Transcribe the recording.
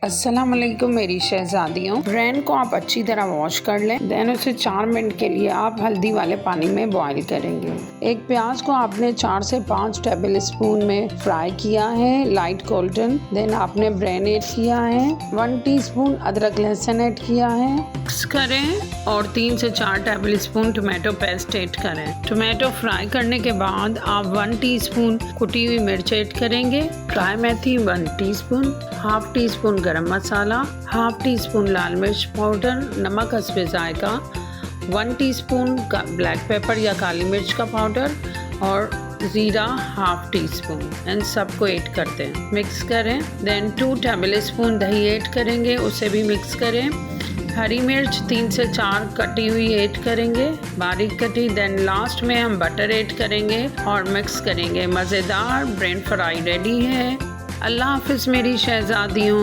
अस्सलाम वालेकुम मेरी शहजादियों। ब्रेन को आप अच्छी तरह वॉश कर लें। देन उसे 4 मिनट के लिए आप हल्दी वाले पानी में बॉईल करेंगे। एक प्याज को आपने 4 से 5 टेबल स्पून में फ्राई किया है लाइट गोल्डन। देन आपने ब्रेन ऐड किया है, 1 टीस्पून अदरक लहसुन ऐड किया है, मिक्स करें और 3 से 4 table spoon tomato paste add करें। टोमेटो फ्राई करने के बाद आप 1 टीस्पून कुटी हुई मिर्च ऐड करेंगे, ड्राई मेथी 1 टीस्पून, हाफ टी स्पून गरम मसाला, हाफ टी स्पून लाल मिर्च पाउडर, नमक हस्बे जायका, 1 टीस्पून ब्लैक पेपर या काली मिर्च का पाउडर और ज़ीरा हाफ टी स्पून। इन सबको ऐड करते हैं, मिक्स करें। देन 2 टेबल स्पून दही ऐड करेंगे, उसे भी मिक्स करें। हरी मिर्च 3 से 4 कटी हुई ऐड करेंगे, बारीक कटी। देन लास्ट में हम बटर ऐड करेंगे और मिक्स करेंगे। मज़ेदार ब्रेन फ्राई रेडी है। अल्लाह हाफ़िज़ मेरी शहज़ादियों।